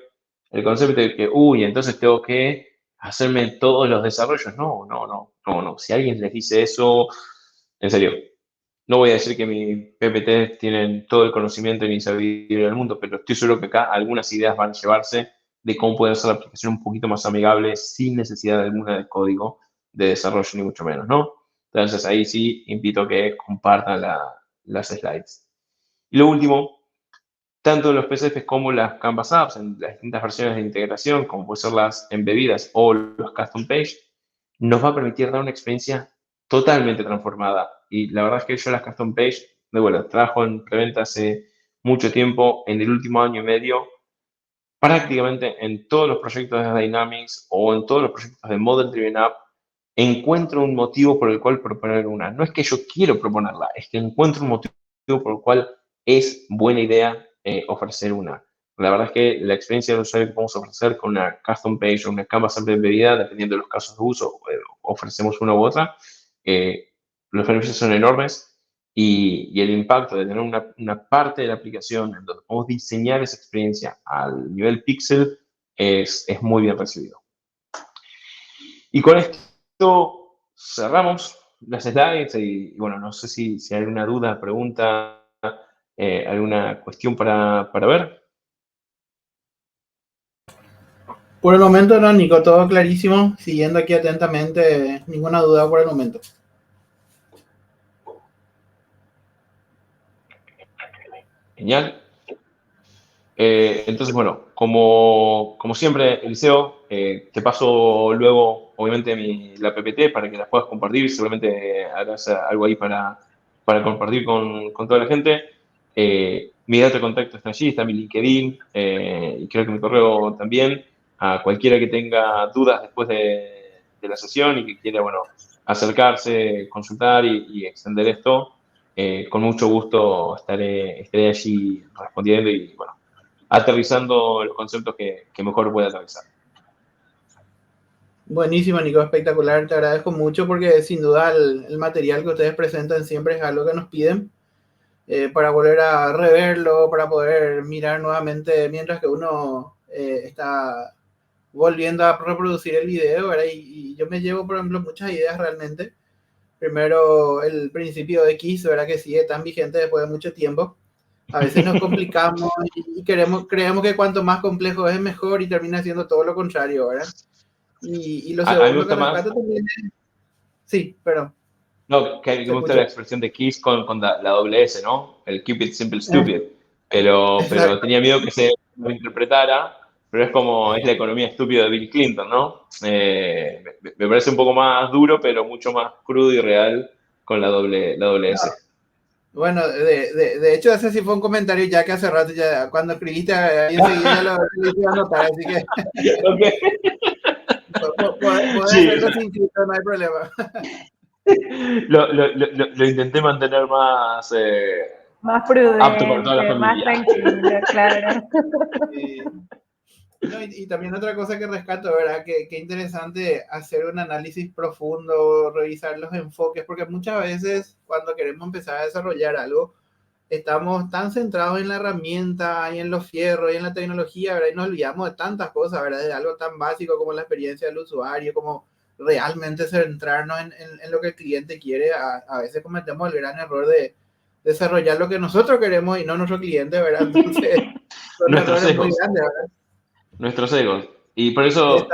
el concepto de que, entonces tengo que hacerme todos los desarrollos. No. Si alguien les dice eso, en serio, no voy a decir que mis PPT tienen todo el conocimiento ni sabiduría del mundo, pero estoy seguro que acá algunas ideas van a llevarse de cómo puede ser la aplicación un poquito más amigable sin necesidad de alguna de código de desarrollo, ni mucho menos, ¿no? Entonces ahí sí invito a que compartan las slides. Y lo último, tanto los PCFs como las Canvas Apps, en las distintas versiones de integración, como pueden ser las embebidas o los custom page, nos va a permitir dar una experiencia totalmente transformada. Y la verdad es que yo las custom page, de vuelta, trabajo en preventa hace mucho tiempo, en el último año y medio, prácticamente en todos los proyectos de Dynamics o en todos los proyectos de Model Driven App, encuentro un motivo por el cual proponer una. No es que yo quiero proponerla, es que encuentro un motivo por el cual es buena idea ofrecer una. La verdad es que la experiencia del usuario que podemos ofrecer con una custom page o una Canvas embebida, dependiendo de los casos de uso, ofrecemos una u otra, los beneficios son enormes y el impacto de tener una parte de la aplicación en donde podemos diseñar esa experiencia al nivel pixel es muy bien recibido. Y con esto cerramos las slides y bueno, no sé si hay alguna duda, pregunta, alguna cuestión para ver. Por el momento no, Nico, todo clarísimo. Siguiendo aquí atentamente, ninguna duda por el momento. Genial. Entonces, bueno, como siempre, Eliseo, te paso luego, obviamente, la PPT para que las puedas compartir. Seguramente harás algo ahí para compartir con toda la gente. Mi dato de contacto está allí, está mi LinkedIn, y creo que mi correo también. A cualquiera que tenga dudas después de la sesión y que quiera, bueno, acercarse, consultar y extender esto, con mucho gusto estaré allí respondiendo y, bueno, aterrizando los conceptos que mejor pueda aterrizar. Buenísimo, Nico, espectacular. Te agradezco mucho porque sin duda el material que ustedes presentan siempre es algo que nos piden para volver a reverlo, para poder mirar nuevamente mientras que uno está volviendo a reproducir el video, ¿verdad? Y yo me llevo, por ejemplo, muchas ideas realmente. Primero, el principio de Kiss, ¿verdad? Que sigue tan vigente después de mucho tiempo. A veces nos complicamos y creemos que cuanto más complejo es mejor y termina siendo todo lo contrario, ¿verdad? Y lo A mí me segundo que gusta más. rescato también es... Sí, perdón. No, que me gusta la expresión de Kiss con la doble S, ¿no? El Keep It Simple Stupid. Pero tenía miedo que se interpretara, pero es la economía estúpida de Bill Clinton, ¿no? Me parece un poco más duro, pero mucho más crudo y real con la doble S. Bueno, de hecho, ese sí fue un comentario ya que hace rato, ya cuando escribiste, ahí enseguida ya lo iba a notar, así que Okay. podés Sí. hacerlo sin Cristo, no hay problema. Lo intenté mantener más prudente, apto para toda la familia. más tranquilo, claro. No, y también otra cosa que rescato, ¿verdad? Que interesante hacer un análisis profundo, revisar los enfoques, porque muchas veces cuando queremos empezar a desarrollar algo, estamos tan centrados en la herramienta y en los fierros y en la tecnología, ¿verdad? Y nos olvidamos de tantas cosas, ¿verdad? De algo tan básico como la experiencia del usuario, como realmente centrarnos en lo que el cliente quiere. A veces cometemos el gran error de desarrollar lo que nosotros queremos y no nuestro cliente, ¿verdad? Entonces, son errores muy grandes, ¿verdad? Nuestros egos. Y por eso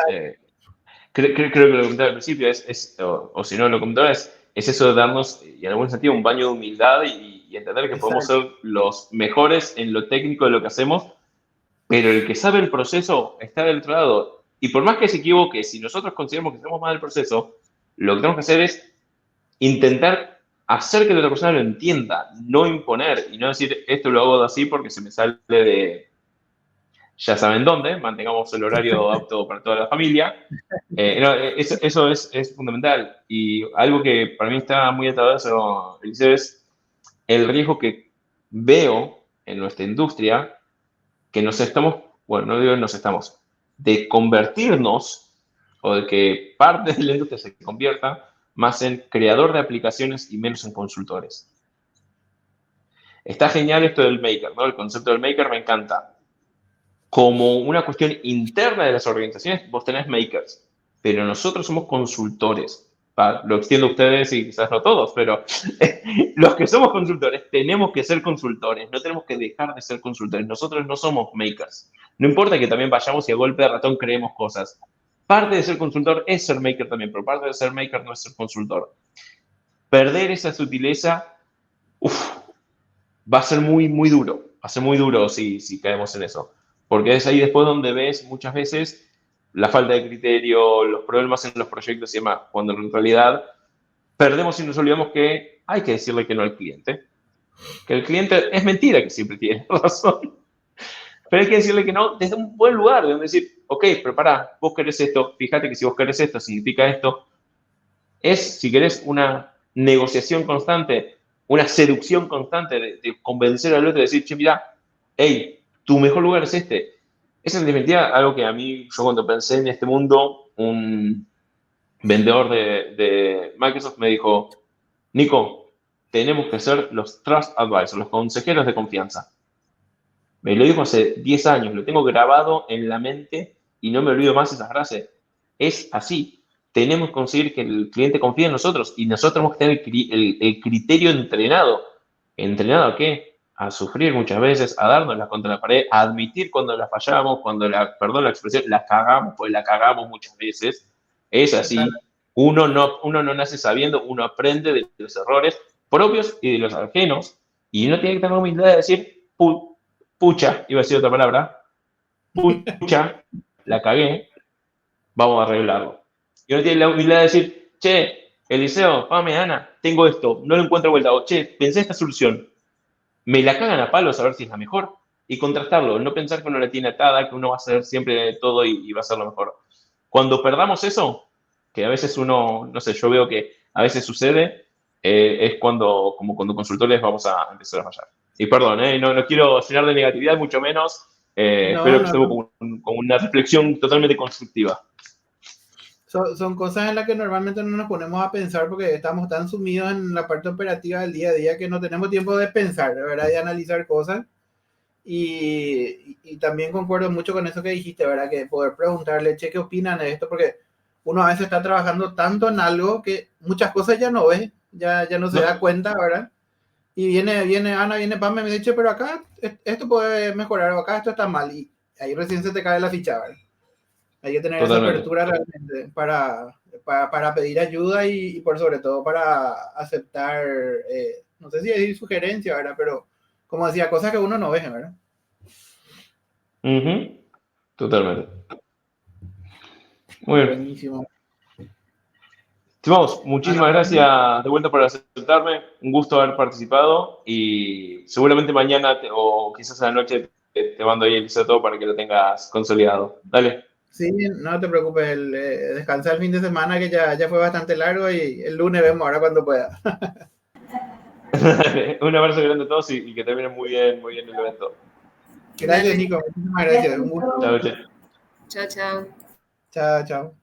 creo que lo que comentaba al principio o si no lo comentaba, es eso de darnos, y en algún sentido, un baño de humildad y entender que podemos ser los mejores en lo técnico de lo que hacemos, pero el que sabe el proceso está del otro lado. Y por más que se equivoque, si nosotros consideramos que sabemos mal el proceso, lo que tenemos que hacer es intentar hacer que la otra persona lo entienda, no imponer y no decir esto lo hago así porque se me sale de ya saben dónde, mantengamos el horario apto para toda la familia. Eso es fundamental. Y algo que para mí está muy atado a eso, Eliseo, es el riesgo que veo en nuestra industria, que nos estamos, bueno, no digo nos estamos, de convertirnos o de que parte de la industria se convierta más en creador de aplicaciones y menos en consultores. Está genial esto del maker, ¿no? El concepto del maker me encanta. Como una cuestión interna de las organizaciones, vos tenés makers, pero nosotros somos consultores. Lo extiendo a ustedes y quizás no todos, pero los que somos consultores tenemos que ser consultores, no tenemos que dejar de ser consultores. Nosotros no somos makers. No importa que también vayamos y a golpe de ratón creemos cosas. Parte de ser consultor es ser maker también, pero parte de ser maker no es ser consultor. Perder esa sutileza, va a ser muy, muy duro. Va a ser muy duro si caemos en eso. Porque es ahí después donde ves muchas veces la falta de criterio, los problemas en los proyectos y demás, cuando en realidad perdemos y nos olvidamos que hay que decirle que no al cliente. Que el cliente es mentira que siempre tiene razón. Pero hay que decirle que no desde un buen lugar, de donde decir, ok, pero pará, vos querés esto, fíjate que si vos querés esto, significa esto. Es, si querés, una negociación constante, una seducción constante de convencer al otro, de decir, che, mira, hey, tu mejor lugar es este. Es en definitiva algo que a mí, yo cuando pensé en este mundo, un vendedor de Microsoft me dijo, Nico, tenemos que ser los trust advisors, los consejeros de confianza. Me lo dijo hace 10 años, lo tengo grabado en la mente y no me olvido más esa frase. Es así. Tenemos que conseguir que el cliente confíe en nosotros y nosotros tenemos que tener el criterio entrenado. ¿Entrenado a qué? A sufrir muchas veces, a darnos contra la pared, a admitir cuando la fallamos, perdón la expresión, la cagamos, pues la cagamos muchas veces. Es así. Uno no nace sabiendo, uno aprende de los errores propios y de los ajenos y uno tiene que tener la humildad de decir, pucha, iba a decir otra palabra, pucha, la cagué, vamos a arreglarlo. Y uno tiene la humildad de decir, che, Eliseo, Pame, Ana, tengo esto, no lo encuentro vuelta, o che, pensé esta solución, me la cagan a palos a ver si es la mejor, y contrastarlo, no pensar que uno la tiene atada, que uno va a hacer siempre todo y va a ser lo mejor. Cuando perdamos eso, que a veces uno, no sé, yo veo que a veces sucede, es cuando, como cuando consultores vamos a empezar a fallar. Y perdón, no quiero llenar de negatividad, mucho menos, espero que estemos con una reflexión totalmente constructiva. Son cosas en las que normalmente no nos ponemos a pensar porque estamos tan sumidos en la parte operativa del día a día que no tenemos tiempo de pensar, de verdad, de analizar cosas. Y también concuerdo mucho con eso que dijiste, ¿verdad? Que poder preguntarle, che, ¿qué opinan de esto? Porque uno a veces está trabajando tanto en algo que muchas cosas ya no ve, ya no se da cuenta, ¿verdad? Y viene Ana, viene Pam, me dice, che, pero acá esto puede mejorar, o acá esto está mal. Y ahí recién se te cae la ficha, ¿verdad? Hay que tener esa apertura realmente para pedir ayuda y por sobre todo para aceptar, no sé si decir sugerencia, ¿verdad? Pero como decía, cosas que uno no ve, ¿verdad? Totalmente. Muy bien. Buenísimo. Estimados, muchísimas gracias de vuelta por aceptarme. Un gusto haber participado y seguramente mañana o quizás a la noche te mando ahí el todo para que lo tengas consolidado. Dale. Sí, no te preocupes, descansa el fin de semana que ya fue bastante largo y el lunes vemos ahora cuando pueda. Un abrazo grande a todos y que terminen muy bien el evento. Gracias, Nico. Muchísimas gracias. Un gusto. Chao, chao. Chao, chao. Chao, chao.